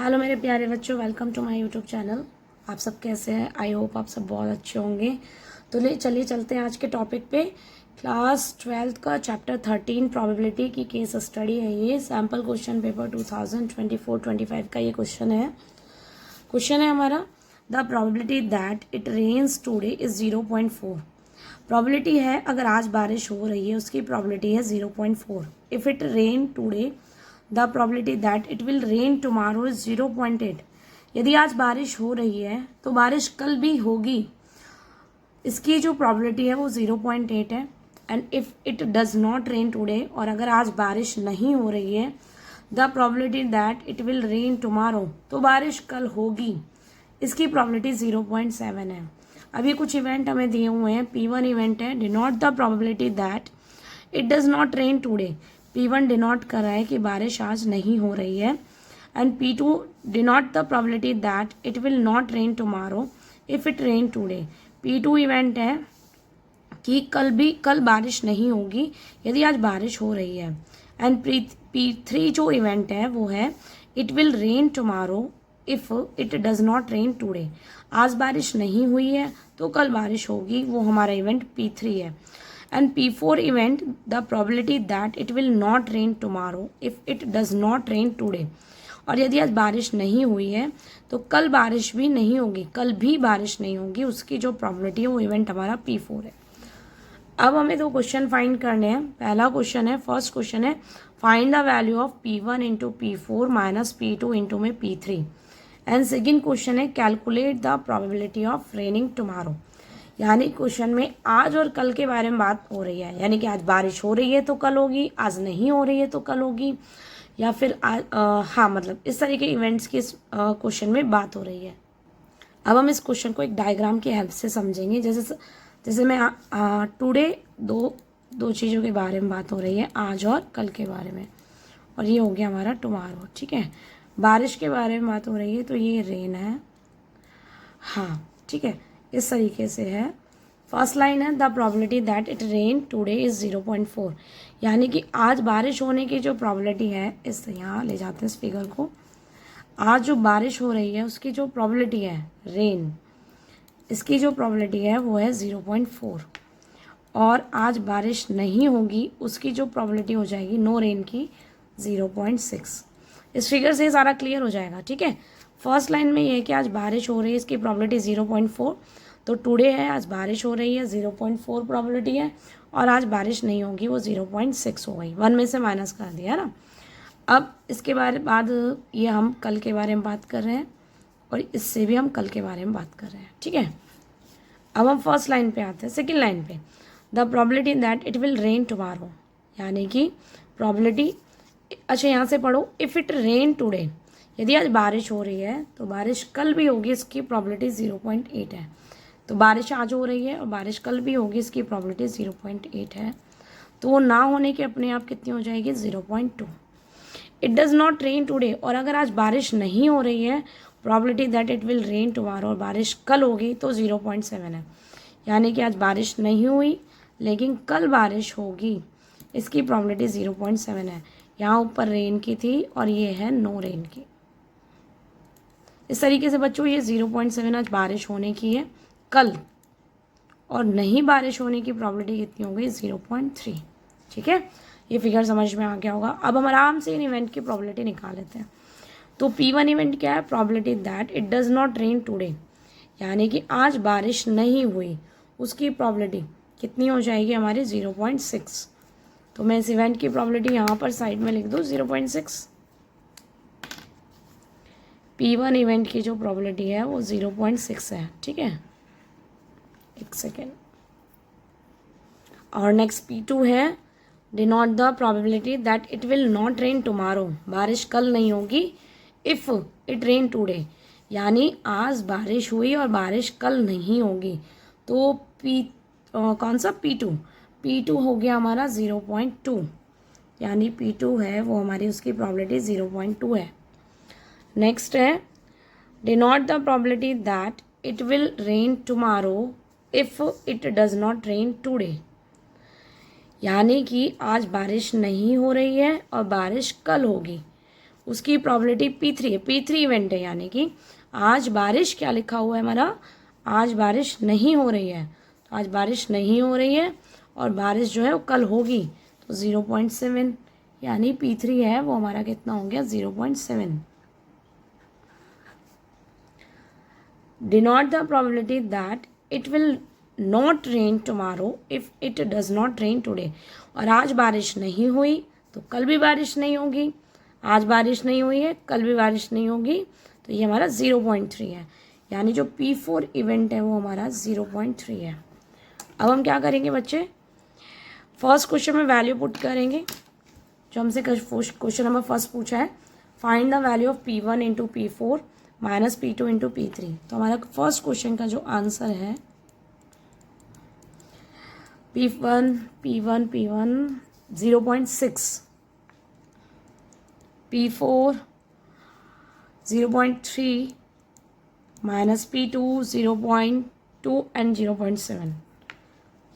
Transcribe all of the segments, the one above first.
Hello मेरे प्यारे बच्चों, welcome to my YouTube channel. आप सब कैसे हैं? आई होप आप सब बहुत अच्छे होंगे। तो चलिए चलते हैं आज के टॉपिक पे। क्लास 12th का चैप्टर 13 प्रोबेबिलिटी की केस स्टडी है। ये सैम्पल क्वेश्चन पेपर 2024-25 का ये क्वेश्चन है हमारा। The probability that it rains today is 0.4। Probability है अगर आज बारिश हो रही है उसकी प्रोबेबिलिटी है 0.4। If it rain today the probability that it will rain tomorrow is 0.8। यदि आज बारिश हो रही है तो बारिश कल भी होगी, इसकी जो प्रोबेबिलिटी है वो 0.8 है। And if it does not rain today, और अगर आज बारिश नहीं हो रही है, the probability that it will rain tomorrow, तो बारिश कल होगी, इसकी प्रोबेबिलिटी 0.7 है। अभी कुछ इवेंट हमें दिए हुए हैं। P1 इवेंट है denote the probability that it does not rain today. P1 denote कर रहा है कि बारिश आज नहीं हो रही है। And P2 denote the probability that it will not rain tomorrow if it rain today. P2 event है कि कल बारिश नहीं होगी यदि आज बारिश हो रही है। एंड P3 जो इवेंट है वो है it will rain tomorrow if it does not rain today. आज बारिश नहीं हुई है तो कल बारिश होगी, वो हमारा इवेंट P3 है। And P4 event the probability that it will not rain tomorrow if it does not rain today. और यदि आज बारिश नहीं हुई है तो कल बारिश भी नहीं होगी, कल भी बारिश नहीं होगी, उसकी जो प्रोबेबिलिटी है वो इवेंट हमारा P4 है। अब हमें दो क्वेश्चन फाइंड करने हैं। पहला क्वेश्चन है, फर्स्ट क्वेश्चन है, find the value of P1 into P4 minus P2 into में P3। एंड सेकेंड क्वेश्चन है, calculate the probability of raining tomorrow. यानी क्वेश्चन में आज और कल के बारे में बात हो रही है, यानी कि आज बारिश हो रही है तो कल होगी, आज नहीं हो रही है तो कल होगी, या फिर हाँ मतलब इस तरह के इवेंट्स की क्वेश्चन में बात हो रही है। अब हम इस क्वेश्चन को एक डायग्राम की हेल्प से समझेंगे। जैसे मैं टुडे दो चीज़ों के बारे में बात हो रही है, आज और कल के बारे में, और ये हो गया हमारा टुमारो। ठीक है, बारिश के बारे में बात हो रही है तो ये रेन है। हाँ ठीक है, इस तरीके से है। फर्स्ट लाइन है the probability that it rain today is 0.4। यानी कि आज बारिश होने की जो प्रोबेबिलिटी है, इस यहाँ ले जाते हैं इस फिगर को, आज जो बारिश हो रही है उसकी जो प्रोबेबिलिटी है रेन, इसकी जो प्रोबेबिलिटी है वो है 0.4। और आज बारिश नहीं होगी उसकी जो प्रोबेबिलिटी हो जाएगी नो रेन की 0.6। इस फिगर से सारा क्लियर हो जाएगा। ठीक है, फर्स्ट लाइन में ये है कि आज बारिश हो रही है, इसकी प्रोबेबिलिटी 0.4। तो टुडे है, आज बारिश हो रही है, 0.4 प्रोबेबिलिटी है, और आज बारिश नहीं होगी वो 0.6 हो गई, 1 में से माइनस कर दिया ना। अब इसके बाद ये हम कल के बारे में बात कर रहे हैं, और इससे भी हम कल के बारे में बात कर रहे हैं। ठीक है, अब हम फर्स्ट लाइन पे आते हैं। सेकेंड लाइन पे, the probability that it will rain tomorrow, यानी कि प्रोबेबिलिटी, अच्छा यहाँ से पढ़ो, इफ़ इट रेन टुडे, यदि आज बारिश हो रही है तो बारिश कल भी होगी, इसकी प्रोबेबिलिटी 0.8 है। तो बारिश आज हो रही है और बारिश कल भी होगी, इसकी प्रोबेबिलिटी 0.8 है। तो वो ना होने की अपने आप कितनी हो जाएगी, 0.2। It does not rain today, और अगर आज बारिश नहीं हो रही है, probability that it will rain tomorrow, और बारिश कल होगी, तो 0.7 है। यानी कि आज बारिश नहीं हुई लेकिन कल बारिश होगी, इसकी प्रोबेबिलिटी 0.7 है। यहाँ ऊपर रेन की थी और ये है नो रेन की। इस तरीके से बच्चों ये 0.7 आज बारिश होने की है कल, और नहीं बारिश होने की प्रोबेबिलिटी कितनी हो गई, 0.3। ठीक है, ये फिगर समझ में आ गया होगा। अब हम आराम से इन इवेंट की प्रोबेबिलिटी निकाल लेते हैं। तो P1 इवेंट क्या है, probability that it does not rain today, यानी कि आज बारिश नहीं हुई, उसकी प्रोबेबिलिटी कितनी हो जाएगी हमारी, 0.6। तो मैं इस इवेंट की प्रोबेबिलिटी यहाँ पर साइड में लिख दूँ 0.6। P1 इवेंट की जो प्रोबेबिलिटी है वो 0.6 है। ठीक है, एक सेकेंड। और नेक्स्ट P2 है, denote the probability that it will not rain tomorrow, बारिश कल नहीं होगी, इफ़ इट रेन टुडे, यानी आज बारिश हुई और बारिश कल नहीं होगी। तो कौन सा P2 हो गया हमारा 0.2, यानी P2 है वो हमारी, उसकी प्रोबेबिलिटी 0.2 है। नेक्स्ट है, denote the probability that it will rain tomorrow if it does not rain today, यानी कि आज बारिश नहीं हो रही है और बारिश कल होगी, उसकी प्रोबेबिलिटी P3 है, P3 इवेंट है, यानी कि आज बारिश क्या लिखा हुआ है हमारा, आज बारिश नहीं हो रही है, तो आज बारिश नहीं हो रही है और बारिश जो है वो कल होगी, तो 0.7 यानी P3 है वो हमारा कितना हो गया 0.7. Denote the probability that it will not rain tomorrow if it does not rain today. और आज बारिश नहीं हुई तो कल भी बारिश नहीं होगी, आज बारिश नहीं हुई है कल भी बारिश नहीं होगी, तो ये हमारा 0.3 है, यानी जो P4 इवेंट है वो हमारा 0.3 है. अब हम क्या करेंगे बच्चे, फर्स्ट क्वेश्चन में वैल्यू पुट करेंगे. जो हमसे क्वेश्चन नंबर फर्स्ट पूछा है, find the value of P1 into P4 minus P2 into P3. तो हमारा फर्स्ट क्वेश्चन का जो आंसर है P1 0.6, P4 0.3 minus P2 0.2 and 0.7.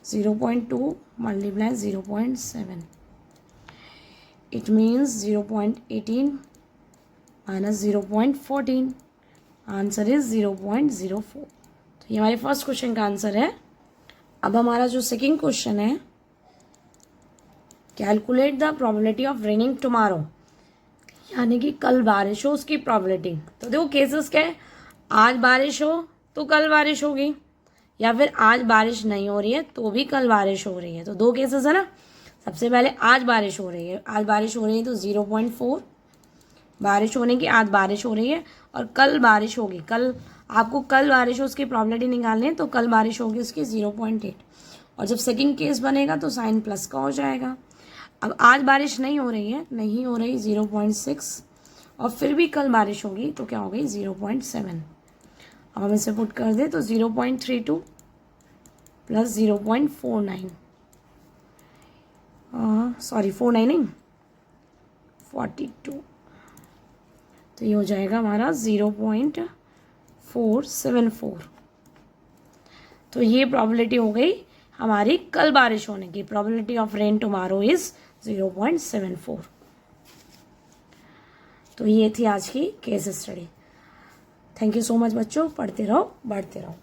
0.2 multiply 0.7, it means 0.18 minus 0.14. Answer is 0.04. तो ये हमारे फर्स्ट क्वेश्चन का आंसर है. अब हमारा जो सेकंड क्वेश्चन है, calculate the probability of raining tomorrow, यानी कि कल बारिश हो उसकी प्रोबेबिलिटी. तो देखो केसेस क्या है, आज बारिश हो तो कल बारिश होगी, या फिर आज बारिश नहीं हो रही है तो भी कल बारिश हो रही है. तो दो केसेस है ना. सबसे पहले आज बारिश हो रही है, आज बारिश हो रही है तो 0.4 बारिश होने की, आज बारिश हो रही है, और कल बारिश होगी, कल आपको कल बारिश हो उसकी प्रोबेबिलिटी निकालनी है, तो कल बारिश होगी उसकी 0.8. और जब सेकंड केस बनेगा तो साइन प्लस का हो जाएगा. अब आज बारिश नहीं हो रही है, नहीं हो रही 0.6, और फिर भी कल बारिश होगी तो क्या हो गई 0.7. अब हम इसे पुट कर दें तो 0.32 प्लस 0.49, सॉरी 49 नहीं 42, तो ये हो जाएगा हमारा 0.474. तो ये प्रोबेबिलिटी हो गई हमारी कल बारिश होने की. Probability of rain tomorrow is 0.74. तो ये थी आज की case study. Thank you so much बच्चों. पढ़ते रहो, बढ़ते रहो.